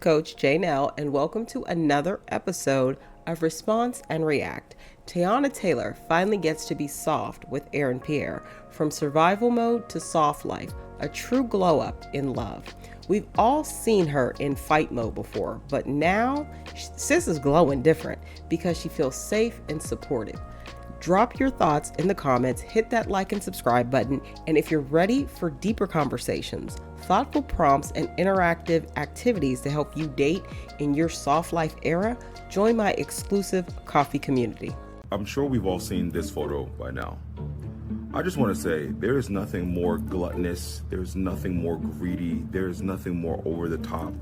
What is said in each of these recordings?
Coach Janelle, and welcome to another episode of Response and React. Teyana Taylor finally gets to be soft with Aaron Pierre, from survival mode to soft life, a true glow up in love. We've all seen her in fight mode before, but now sis is glowing different because she feels safe and supported. Drop your thoughts in the comments, hit that like and subscribe button, and if you're ready for deeper conversations, thoughtful prompts, and interactive activities to help you date in your soft life era, join my exclusive coffee community. I'm sure we've all seen this photo by now. I just want to say there is nothing more gluttonous, there's nothing more greedy, there is nothing more over the top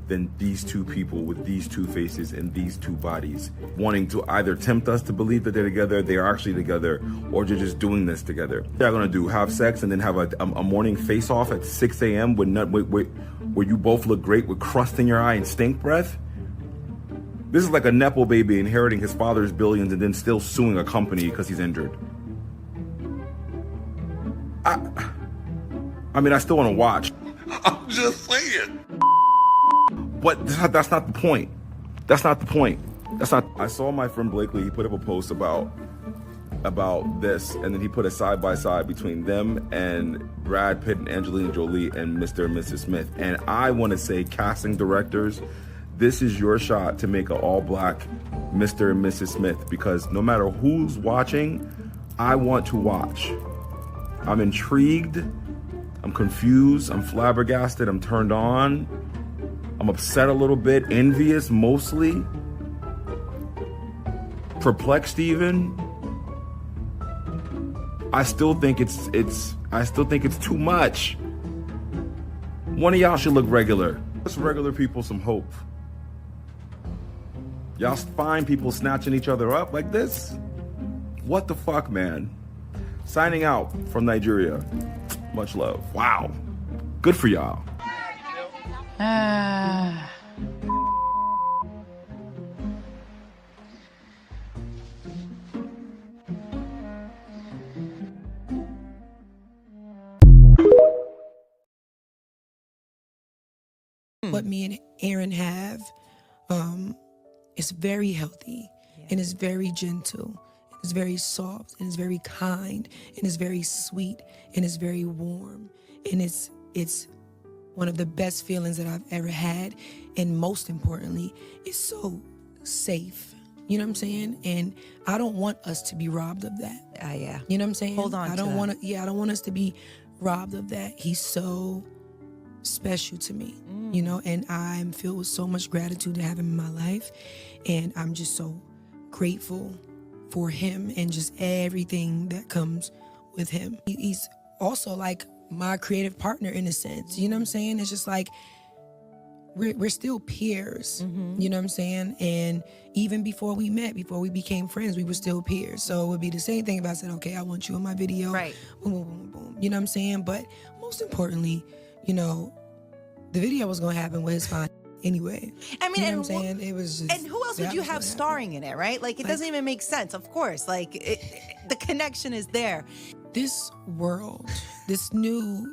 than these two people with these two faces and these two bodies wanting to either tempt us to believe that they're together, they are actually together, or they're just doing this together. They're gonna have sex and then have a morning face off at 6 a.m. where you both look great with crust in your eye and stink breath. This is like a Nepo baby inheriting his father's billions and then still suing a company because he's injured. I mean, I still want to watch. I'm just saying. But that's not the point. That's not the point. I saw my friend Blakely, he put up a post about this, and then he put a side by side between them and Brad Pitt and Angelina Jolie and Mr. and Mrs. Smith. And I want to say, casting directors, this is your shot to make an all-black Mr. and Mrs. Smith, because no matter who's watching, I want to watch. I'm intrigued, I'm confused, I'm flabbergasted, I'm turned on, I'm upset a little bit, envious mostly, perplexed even. I still think it's too much. One of y'all should look regular. Let's regular people some hope. Y'all find people snatching each other up like this? What the fuck, man? Signing out from Nigeria. Much love. Wow. Good for y'all. What me and Aaron have is very healthy, and it's very gentle. It's very soft, and it's very kind, and it's very sweet, and it's very warm, and it's one of the best feelings that I've ever had, and most importantly, it's so safe. You know what I'm saying? And I don't want us to be robbed of that. Yeah. You know what I'm saying? Hold on. I don't want us to be robbed of that. He's so special to me, you know, and I'm filled with so much gratitude to have him in my life, and I'm just so grateful for him and just everything that comes with him. He's also like my creative partner in a sense, you know what I'm saying? It's just like we're still peers, you know what I'm saying? And even before we met, before we became friends, we were still peers. So it would be the same thing if I said, okay, I want you in my video, right? Boom, boom, boom, boom. You know what I'm saying? But most importantly, you know, the video was gonna happen with his fine anyway. I mean, you know what I'm saying? It was just, and who else would you have starring in it, right? Like, it doesn't even make sense. Of course, like the connection is there. This world, this new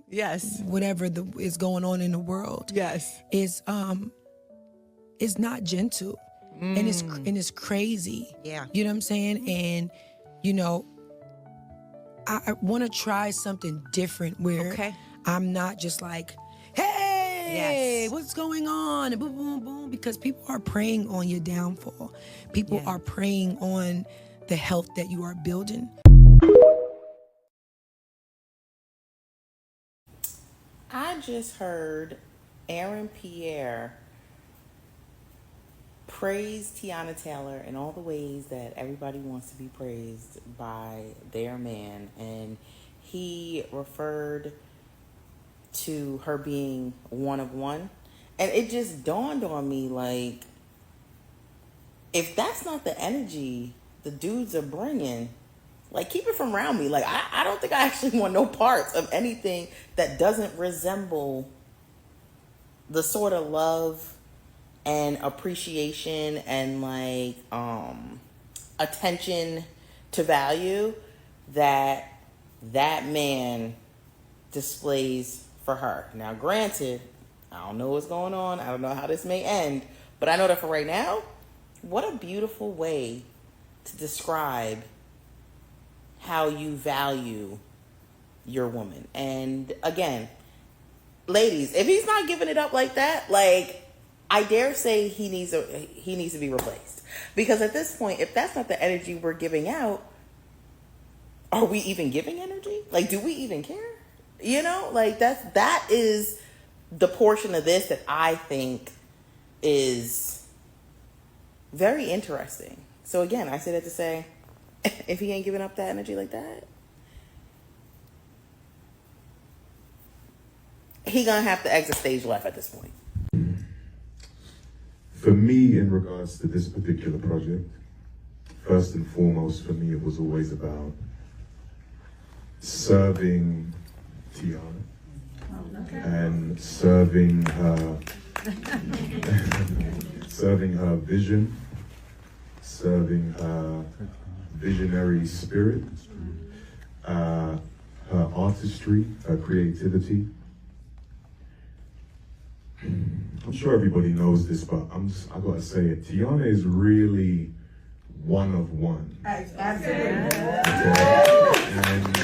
Yes. whatever is going on in the world, Yes. is not gentle, and it's crazy. Yeah. You know what I'm saying? And you know, I want to try something different where I'm not just like, hey, what's going on? And boom, boom, boom. Because people are preying on your downfall. People are preying on the health that you are building. I just heard Aaron Pierre praise Teyana Taylor in all the ways that everybody wants to be praised by their man. And he referred to her being one of one. And it just dawned on me, like, if that's not the energy the dudes are bringing, like, keep it from around me. Like, I don't think I actually want no parts of anything that doesn't resemble the sort of love and appreciation and, like, attention to value that man displays for her. Now, granted, I don't know what's going on. I don't know how this may end. But I know that for right now, what a beautiful way to describe how you value your woman. And again, ladies, if he's not giving it up like that, like, I dare say he needs to be replaced. Because at this point, if that's not the energy we're giving out, are we even giving energy? Like, do we even care? You know, like that is the portion of this that I think is very interesting. So again, I say that to say, if he ain't giving up that energy like that, he gonna have to exit stage left at this point. For me, in regards to this particular project, first and foremost for me, it was always about serving Teyana and serving her vision, serving her visionary spirit, her artistry, her creativity. I'm sure everybody knows this, but I gotta say it. Teyana is really one of one. Absolutely. And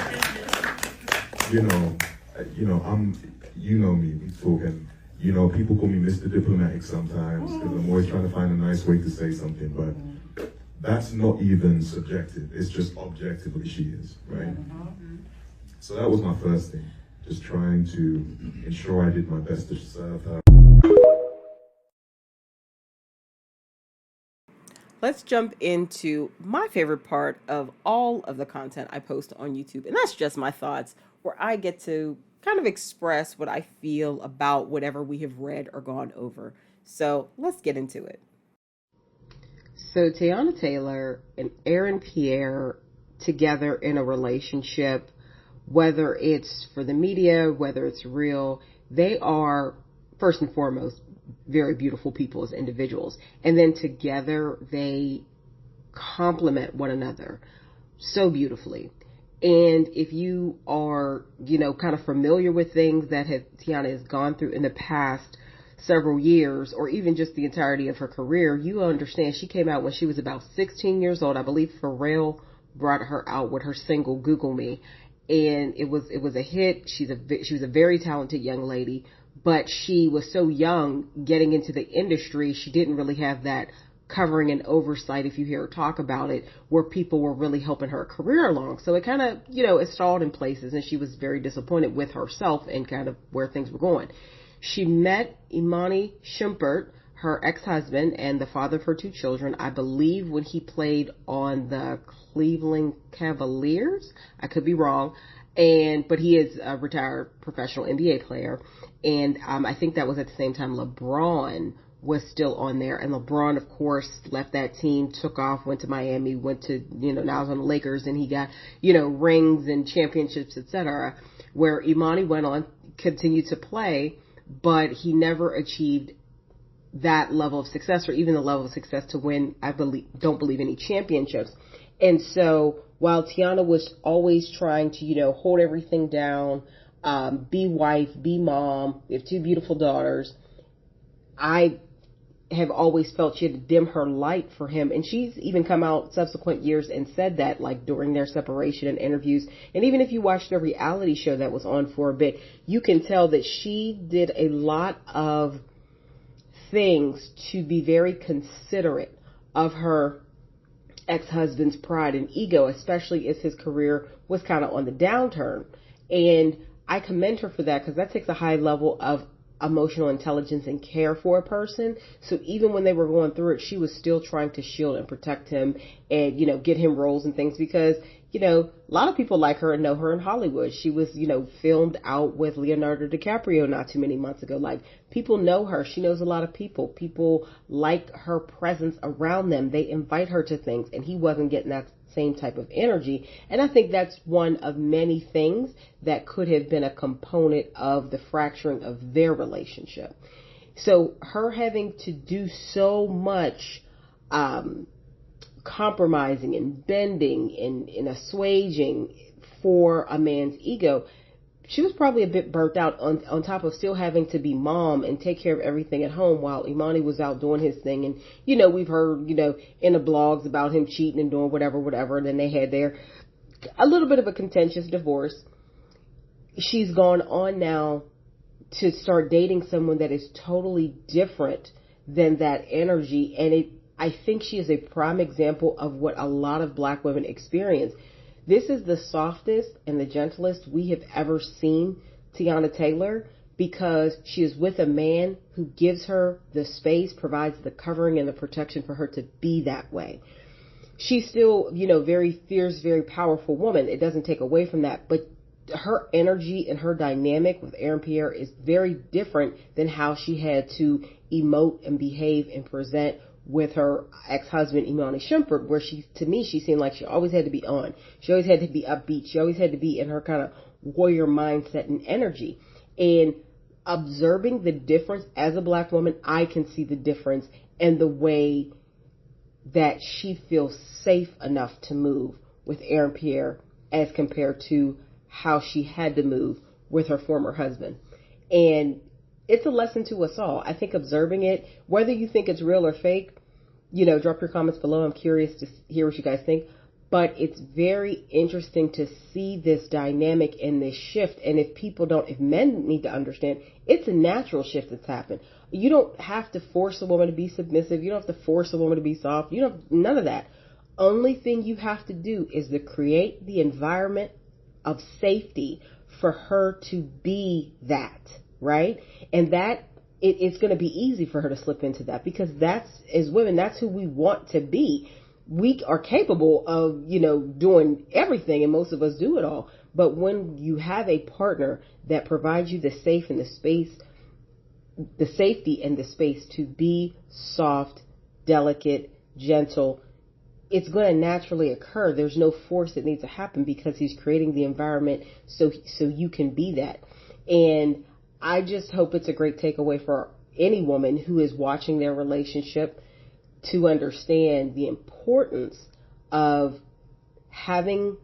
you know me, we talking. People call me Mr. Diplomatic sometimes because I'm always trying to find a nice way to say something, but that's not even subjective. It's just objectively she is, right? So that was my first thing, just trying to ensure I did my best to serve her. Let's jump into my favorite part of all of the content I post on YouTube, and that's just my thoughts, where I get to kind of express what I feel about whatever we have read or gone over. So let's get into it. So Teyana Taylor and Aaron Pierre together in a relationship, whether it's for the media, whether it's real, they are, first and foremost, very beautiful people as individuals. And then together they complement one another so beautifully. And if you are, kind of familiar with things that Teyana has gone through in the past several years, or even just the entirety of her career, you understand she came out when she was about 16 years old. I believe Pharrell brought her out with her single Google Me. And it was a hit. She was a very talented young lady, but she was so young getting into the industry, she didn't really have that covering and oversight, if you hear her talk about it, where people were really helping her career along. So it kind of, it stalled in places, and she was very disappointed with herself and kind of where things were going. She met Imani Shumpert, her ex-husband and the father of her two children, I believe when he played on the Cleveland Cavaliers. I could be wrong. But he is a retired professional NBA player. And I think that was at the same time LeBron was still on there. And LeBron, of course, left that team, took off, went to Miami, went to, now he's on the Lakers, and he got, rings and championships, etc. Where Imani went on, continued to play, but he never achieved that level of success, or even the level of success to win, don't believe any championships. And so while Teyana was always trying to, hold everything down, be wife, be mom, we have two beautiful daughters, I have always felt she had to dim her light for him. And she's even come out subsequent years and said that, like during their separation and interviews. And even if you watch the reality show that was on for a bit, you can tell that she did a lot of things to be very considerate of her ex-husband's pride and ego, especially as his career was kind of on the downturn. And I commend her for that, because that takes a high level of emotional intelligence and care for a person. So even when they were going through it, she was still trying to shield and protect him and, get him roles and things, because, a lot of people like her and know her in Hollywood. She was, filmed out with Leonardo DiCaprio not too many months ago. Like, people know her. She knows a lot of people. People like her presence around them. They invite her to things, and he wasn't getting that same type of energy. And I think that's one of many things that could have been a component of the fracturing of their relationship. So her having to do so much compromising and bending and assuaging for a man's ego, she was probably a bit burnt out on top of still having to be mom and take care of everything at home while Imani was out doing his thing. And, we've heard, in the blogs about him cheating and doing whatever. And then they had a little bit of a contentious divorce. She's gone on now to start dating someone that is totally different than that energy. And I think she is a prime example of what a lot of black women experience. This is the softest and the gentlest we have ever seen Teyana Taylor, because she is with a man who gives her the space, provides the covering and the protection for her to be that way. She's still, very fierce, very powerful woman. It doesn't take away from that. But her energy and her dynamic with Aaron Pierre is very different than how she had to emote and behave and present with her ex-husband, Imani Shumpert, where to me, she seemed like she always had to be on. She always had to be upbeat. She always had to be in her kind of warrior mindset and energy. And observing the difference as a black woman, I can see the difference in the way that she feels safe enough to move with Aaron Pierre as compared to how she had to move with her former husband. And it's a lesson to us all. I think observing it, whether you think it's real or fake, drop your comments below. I'm curious to hear what you guys think. But it's very interesting to see this dynamic and this shift. And if men need to understand, it's a natural shift that's happened. You don't have to force a woman to be submissive. You don't have to force a woman to be soft. None of that. Only thing you have to do is to create the environment of safety for her to be that. Right? And that it's going to be easy for her to slip into that, because as women, that's who we want to be. We are capable of, doing everything, and most of us do it all. But when you have a partner that provides you the safe and the space, the safety and the space to be soft, delicate, gentle, it's going to naturally occur. There's no force that needs to happen, because he's creating the environment so you can be that. And I just hope it's a great takeaway for any woman who is watching their relationship to understand the importance of having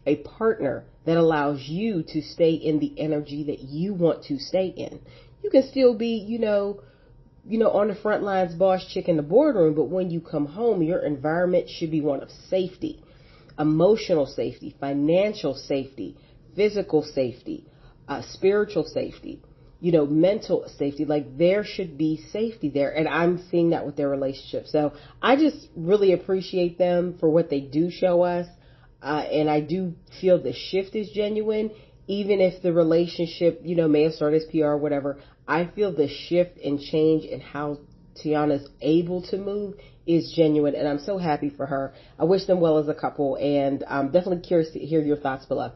a partner that allows you to stay in the energy that you want to stay in. You can still be, on the front lines, boss chick in the boardroom, but when you come home, your environment should be one of safety, emotional safety, financial safety, physical safety, spiritual safety. Mental safety. Like, there should be safety there. And I'm seeing that with their relationship. So I just really appreciate them for what they do show us. And I do feel the shift is genuine, even if the relationship, may have started as PR or whatever. I feel the shift and change in how Teyana's able to move is genuine. And I'm so happy for her. I wish them well as a couple. And I'm definitely curious to hear your thoughts below.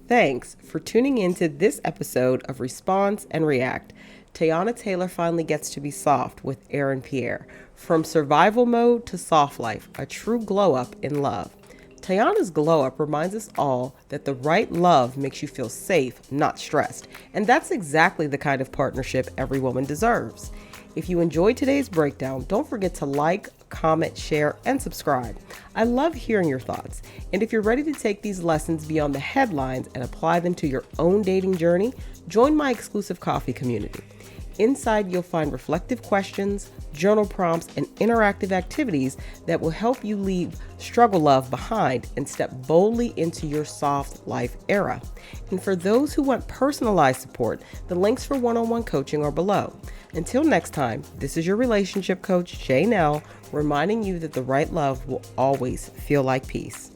Thanks for tuning in to this episode of Response and React. Teyana Taylor finally gets to be soft with Aaron Pierre. From survival mode to soft life, a true glow up in love. Teyana's glow up reminds us all that the right love makes you feel safe, not stressed. And that's exactly the kind of partnership every woman deserves. If you enjoyed today's breakdown, don't forget to like, comment, share, and subscribe. I love hearing your thoughts. And if you're ready to take these lessons beyond the headlines and apply them to your own dating journey, join my exclusive coffee community. Inside, you'll find reflective questions, journal prompts, and interactive activities that will help you leave struggle love behind and step boldly into your soft life era. And for those who want personalized support, the links for one-on-one coaching are below. Until next time, this is your relationship coach, Janelle, reminding you that the right love will always feel like peace.